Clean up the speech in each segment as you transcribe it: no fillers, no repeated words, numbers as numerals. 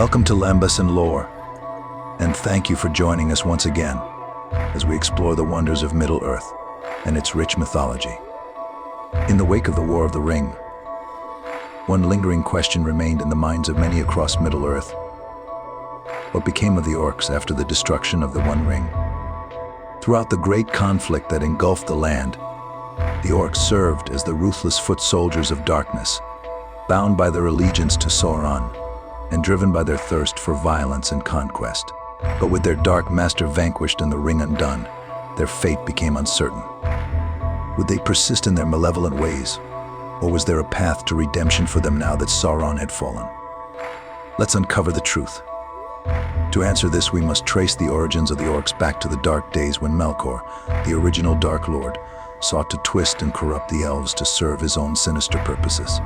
Welcome to Lembas and Lore, and thank you for joining us once again as we explore the wonders of Middle-earth and its rich mythology. In the wake of the War of the Ring, one lingering question remained in the minds of many across Middle-earth. What became of the Orcs after the destruction of the One Ring? Throughout the great conflict that engulfed the land, the Orcs served as the ruthless foot soldiers of darkness, bound by their allegiance to Sauron and driven by their thirst for violence and conquest. But with their dark master vanquished and the ring undone, their fate became uncertain. Would they persist in their malevolent ways, or was there a path to redemption for them now that Sauron had fallen? Let's uncover the truth. To answer this, we must trace the origins of the Orcs back to the dark days when Melkor, the original Dark Lord, sought to twist and corrupt the elves to serve his own sinister purposes.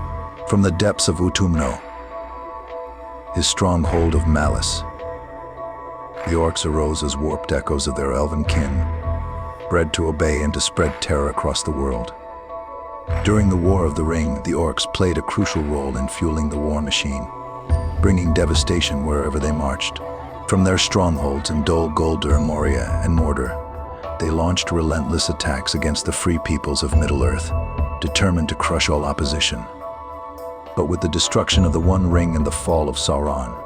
From the depths of Utumno, his stronghold of malice, the Orcs arose as warped echoes of their elven kin, bred to obey and to spread terror across the world. During the War of the Ring, the Orcs played a crucial role in fueling the war machine, bringing devastation wherever they marched. From their strongholds in Dol Guldur, Moria, and Mordor, they launched relentless attacks against the free peoples of Middle-earth, determined to crush all opposition. But with the destruction of the One Ring and the fall of Sauron,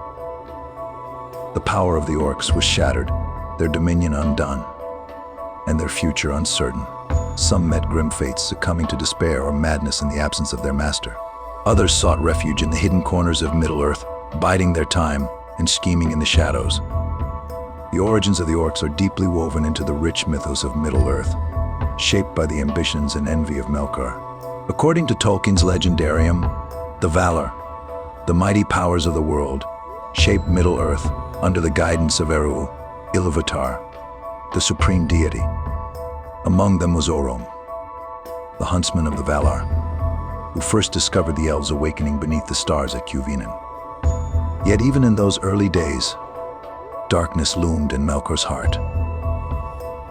the power of the Orcs was shattered, their dominion undone, and their future uncertain. Some met grim fates, succumbing to despair or madness in the absence of their master. Others sought refuge in the hidden corners of Middle-earth, biding their time and scheming in the shadows. The origins of the Orcs are deeply woven into the rich mythos of Middle-earth, shaped by the ambitions and envy of Melkor. According to Tolkien's legendarium, the Valar, the mighty powers of the world, shaped Middle-earth under the guidance of Eru, Ilúvatar, the supreme deity. Among them was Sauron, the huntsman of the Valar, who first discovered the elves awakening beneath the stars at Cuvinin. Yet even in those early days, darkness loomed in Melkor's heart.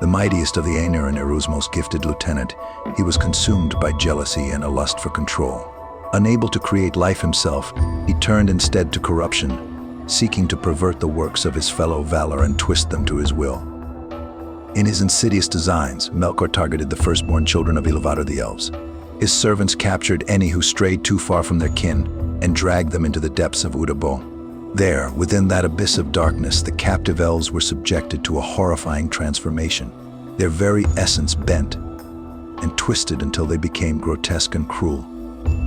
The mightiest of the Aenir and Eru's most gifted lieutenant, he was consumed by jealousy and a lust for control. Unable to create life himself, he turned instead to corruption, seeking to pervert the works of his fellow Valar and twist them to his will. In his insidious designs, Melkor targeted the firstborn children of Ilúvatar the elves. His servants captured any who strayed too far from their kin and dragged them into the depths of Utabo. There, within that abyss of darkness, the captive elves were subjected to a horrifying transformation. Their very essence bent and twisted until they became grotesque and cruel.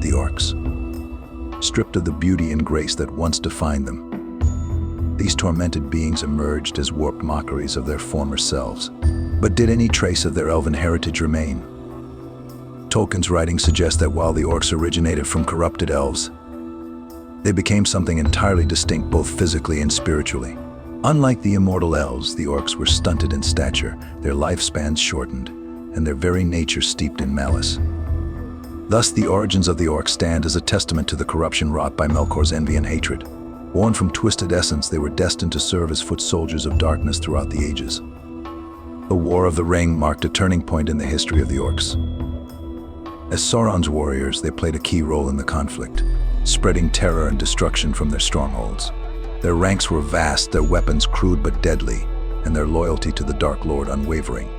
The Orcs, stripped of the beauty and grace that once defined them, these tormented beings emerged as warped mockeries of their former selves. But did any trace of their elven heritage remain? Tolkien's writings suggest that while the Orcs originated from corrupted elves, they became something entirely distinct both physically and spiritually. Unlike the immortal elves, the Orcs were stunted in stature, their lifespans shortened, and their very nature steeped in malice. Thus, the origins of the Orcs stand as a testament to the corruption wrought by Melkor's envy and hatred. Born from twisted essence, they were destined to serve as foot soldiers of darkness throughout the ages. The War of the Ring marked a turning point in the history of the Orcs. As Sauron's warriors, they played a key role in the conflict, spreading terror and destruction from their strongholds. Their ranks were vast, their weapons crude but deadly, and their loyalty to the Dark Lord unwavering.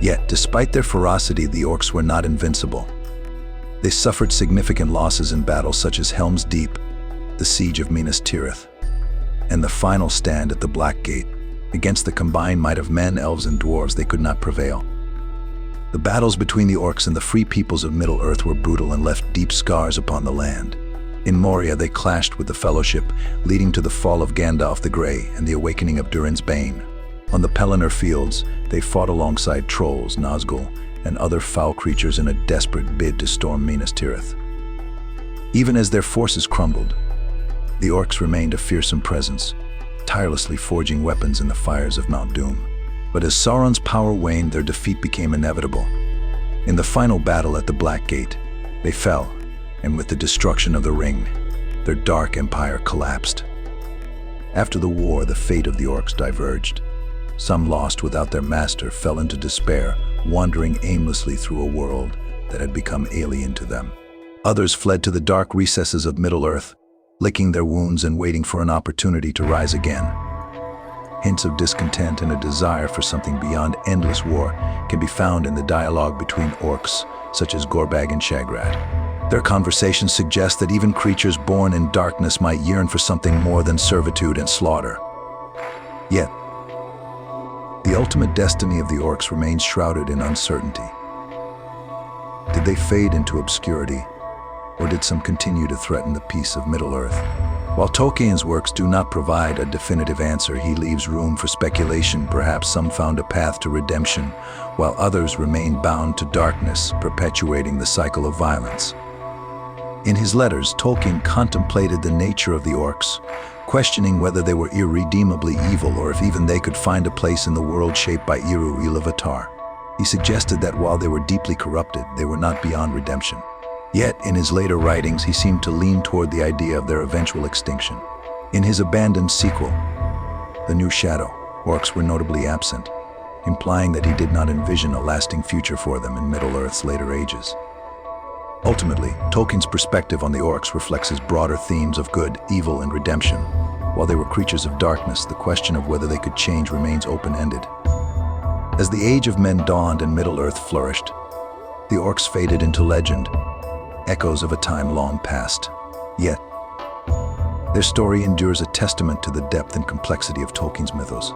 Yet, despite their ferocity, the Orcs were not invincible. They suffered significant losses in battles such as Helm's Deep, the siege of Minas Tirith, and the final stand at the Black Gate. Against the combined might of men, elves, and dwarves, they could not prevail. The battles between the Orcs and the free peoples of Middle-earth were brutal and left deep scars upon the land. In Moria, they clashed with the Fellowship, leading to the fall of Gandalf the Grey and the awakening of Durin's Bane. On the Pelennor fields, they fought alongside trolls, Nazgul, and other foul creatures in a desperate bid to storm Minas Tirith. Even as their forces crumbled, the Orcs remained a fearsome presence, tirelessly forging weapons in the fires of Mount Doom. But as Sauron's power waned, their defeat became inevitable. In the final battle at the Black Gate, they fell, and with the destruction of the ring, their dark empire collapsed. After the war, the fate of the Orcs diverged. Some, lost without their master, fell into despair, wandering aimlessly through a world that had become alien to them. Others fled to the dark recesses of Middle-earth, licking their wounds and waiting for an opportunity to rise again. Hints of discontent and a desire for something beyond endless war can be found in the dialogue between orcs, such as Gorbag and Shagrat. Their conversations suggest that even creatures born in darkness might yearn for something more than servitude and slaughter. Yet, the ultimate destiny of the orcs remains shrouded in uncertainty. Did they fade into obscurity, or did some continue to threaten the peace of Middle-earth? While Tolkien's works do not provide a definitive answer, he leaves room for speculation. Perhaps some found a path to redemption, while others remained bound to darkness, perpetuating the cycle of violence. In his letters, Tolkien contemplated the nature of the orcs, questioning whether they were irredeemably evil or if even they could find a place in the world shaped by Eru Ilúvatar. He suggested that while they were deeply corrupted, they were not beyond redemption. Yet, in his later writings, he seemed to lean toward the idea of their eventual extinction. In his abandoned sequel, The New Shadow, orcs were notably absent, implying that he did not envision a lasting future for them in Middle-earth's later ages. Ultimately, Tolkien's perspective on the orcs reflects his broader themes of good, evil, and redemption. While they were creatures of darkness, the question of whether they could change remains open-ended. As the Age of Men dawned and Middle-earth flourished, the orcs faded into legend, echoes of a time long past. Yet, their story endures a testament to the depth and complexity of Tolkien's mythos.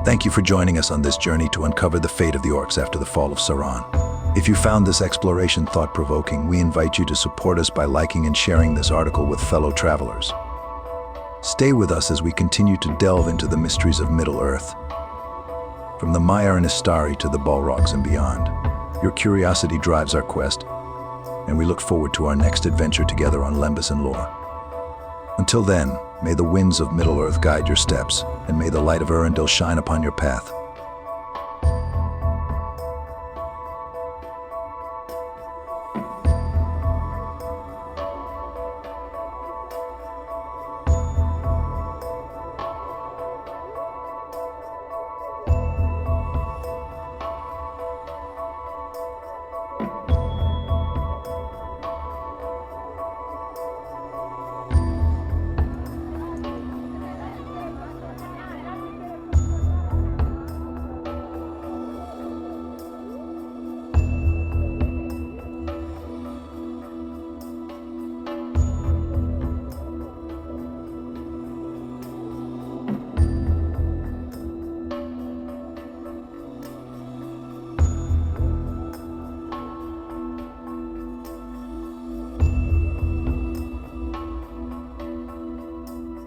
Thank you for joining us on this journey to uncover the fate of the orcs after the fall of Sauron. If you found this exploration thought-provoking, we invite you to support us by liking and sharing this article with fellow travelers. Stay with us as we continue to delve into the mysteries of Middle-earth. From the Maiar and Istari to the Balrogs and beyond, your curiosity drives our quest, and we look forward to our next adventure together on Lembas and Lore. Until then, may the winds of Middle-earth guide your steps, and may the light of Erendil shine upon your path.